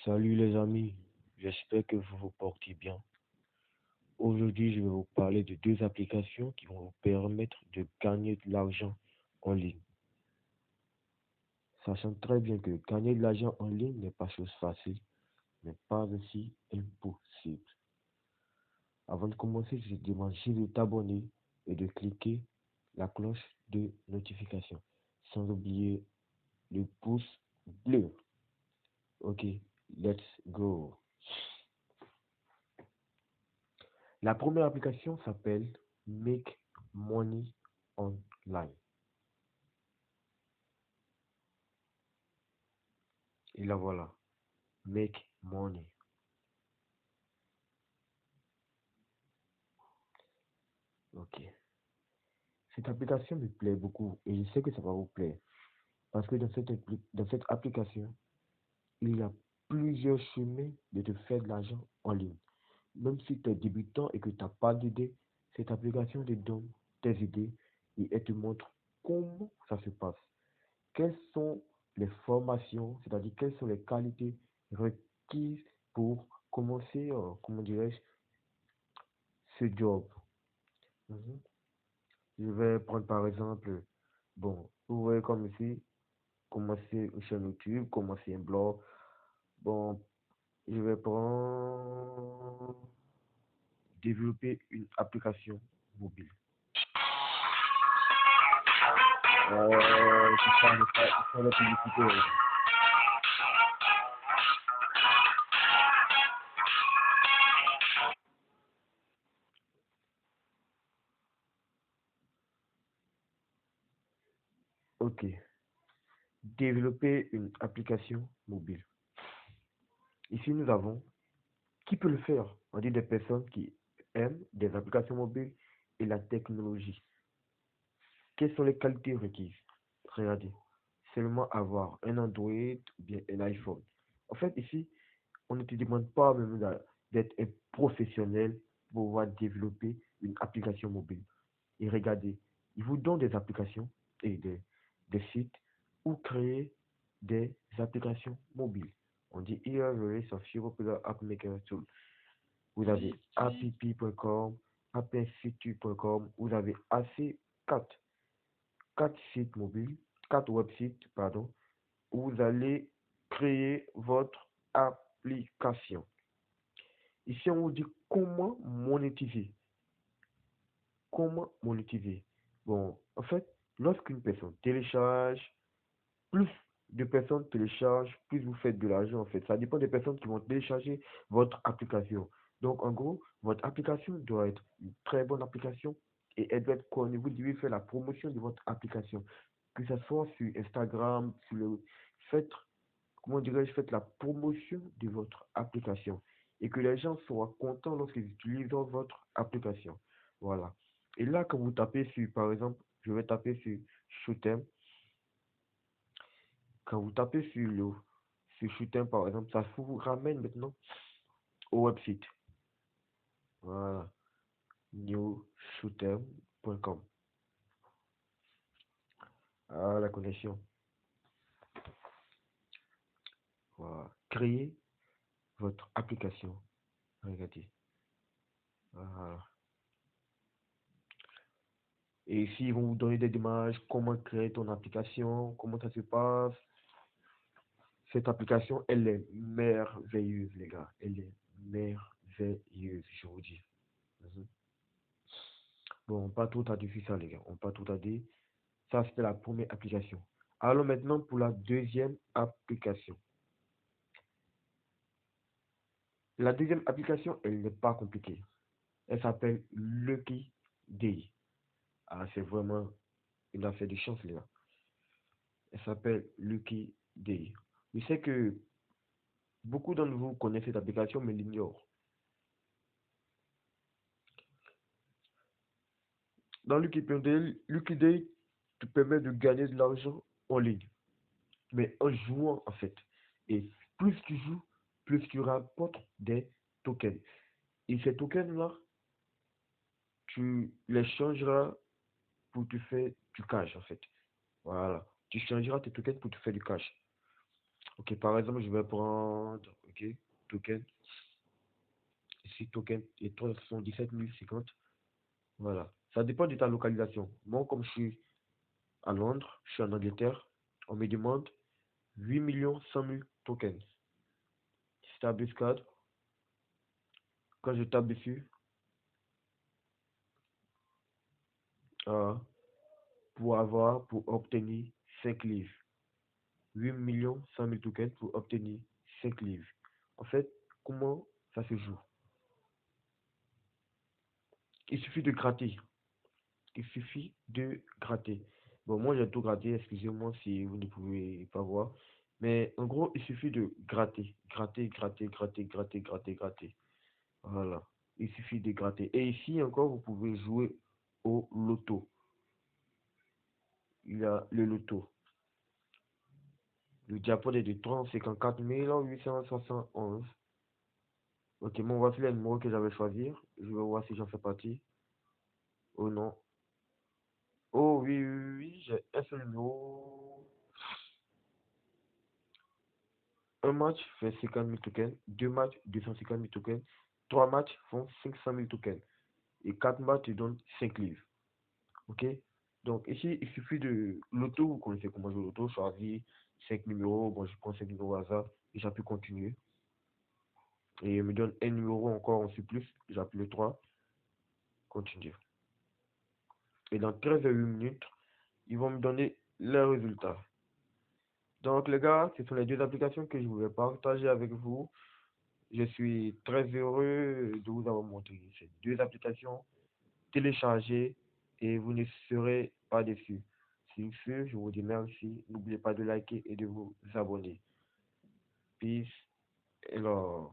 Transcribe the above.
Salut les amis, j'espère que vous vous portez bien. Aujourd'hui, je vais vous parler de deux applications qui vont vous permettre de gagner de l'argent en ligne. Sachant très bien que gagner de l'argent en ligne n'est pas chose facile, mais pas aussi impossible. Avant de commencer, je te demande juste de t'abonner et de cliquer la cloche de notification, sans oublier le pouce bleu. Ok, let's go. La première application s'appelle Make Money Online. Et la voilà, Make Money. Ok. Cette application me plaît beaucoup et je sais que ça va vous plaire. Parce que dans cette application, il y a plusieurs chemins de te faire de l'argent en ligne. Même si tu es débutant et que tu n'as pas d'idée, cette application te donne tes idées et elle te montre comment ça se passe. Quelles sont les formations, c'est-à-dire quelles sont les qualités requises pour commencer, comment dirais-je, ce job. Mhm. Je vais prendre par exemple, bon, vous voyez comme ici, commencer une chaîne YouTube, commencer un blog. Bon, je vais prendre, développer une application mobile. Je fais la publicité. Ok, développer une application mobile. Ici, nous avons qui peut le faire? On dit des personnes qui aiment des applications mobiles et la technologie. Quelles sont les qualités requises? Regardez, seulement avoir un Android ou bien un iPhone. En fait, ici, on ne te demande pas même d'être un professionnel pour pouvoir développer une application mobile. Et regardez, ils vous donnent des applications et des sites où créer des applications mobiles. On dit here there is a few popular app maker tools. Vous avez app.com, appinstitut.com, vous avez assez 4 sites mobiles, 4 websites, pardon, où vous allez créer votre application. Ici, on vous dit comment monétiser. Comment monétiser? Bon, en fait, lorsqu'une personne télécharge, plus de personnes téléchargent, plus vous faites de l'argent, en fait. Ça dépend des personnes qui vont télécharger votre application. Donc, en gros, votre application doit être une très bonne application et elle doit être connue. Vous devez faire la promotion de votre application. Que ce soit sur Instagram, faites, comment dirais-je, faites la promotion de votre application et que les gens soient contents lorsqu'ils utilisent votre application. Voilà. Et là, quand vous tapez sur, par exemple, je vais taper sur Shootem. Quand vous tapez sur Shootem, par exemple, ça vous ramène maintenant au website. Voilà. newshootem.com. Ah, la connexion. Voilà. Créez votre application. Regardez. Voilà. Et ici, ils vont vous donner des images, comment créer ton application, comment ça se passe. Cette application, elle est merveilleuse, les gars. Elle est merveilleuse, je vous dis. Mhm. Bon, pas tout à dire ça, les gars. On pas tout à dire. Ça, c'était la première application. Allons maintenant pour la deuxième application. La deuxième application, elle n'est pas compliquée. Elle s'appelle Lucky Day. Ah, c'est vraiment une affaire de chance, les gars. Elle s'appelle Lucky Day. Je sais que beaucoup d'entre vous connaissent cette application, mais l'ignorent. Dans Lucky Day te permet de gagner de l'argent en ligne, mais en jouant en fait. Et plus tu joues, plus tu rapportes des tokens. Et ces tokens-là, tu les changeras pour te faire du cash en fait. Voilà. Tu changeras tes tokens pour te faire du cash. Ok, par exemple, je vais prendre, ok, token. Ici, token et 377 050. Voilà. Ça dépend de ta localisation. Moi, comme je suis à Londres, je suis en Angleterre, on me demande 8 100 000 tokens. Stablecoin, quand je tape dessus, euh, pour obtenir 5 livres. 8 100 000 tokens pour obtenir 5 livres. En fait, comment ça se joue? Il suffit de gratter. Il suffit de gratter. Bon, moi j'ai tout gratté, excusez-moi si vous ne pouvez pas voir. Mais en gros, il suffit de gratter. Gratter, gratter, gratter, gratter, gratter, gratter. Voilà. Il suffit de gratter. Et ici encore, vous pouvez jouer au loto. Il y a le loto. Le jackpot est de 354 871. Ok, bon, voici les numéros que j'avais choisir. Je vais voir si j'en fais partie. Oh non. Oh oui, oui, oui, oui, j'ai un seul numéro. Un match fait 50 000 tokens. Deux matchs, 250 000 tokens. Trois matchs font 500 000 tokens. Et quatre matchs te donnent 5 livres. Ok? Donc ici, il suffit de l'auto. Vous connaissez comment jouer l'auto. Choisir 5 numéros. Bon, je prends 5 numéros au hasard. Et j'ai pu continuer. Et il me donne un numéro encore en surplus. J'appuie le 3. Continue. Et dans 13 à 8 minutes, ils vont me donner les résultats. Donc les gars, ce sont les deux applications que je voulais partager avec vous. Je suis très heureux de vous avoir montré ces deux applications. Téléchargez et vous ne serez pas déçus. Sur ce, je vous dis merci. N'oubliez pas de liker et de vous abonner. Peace et love.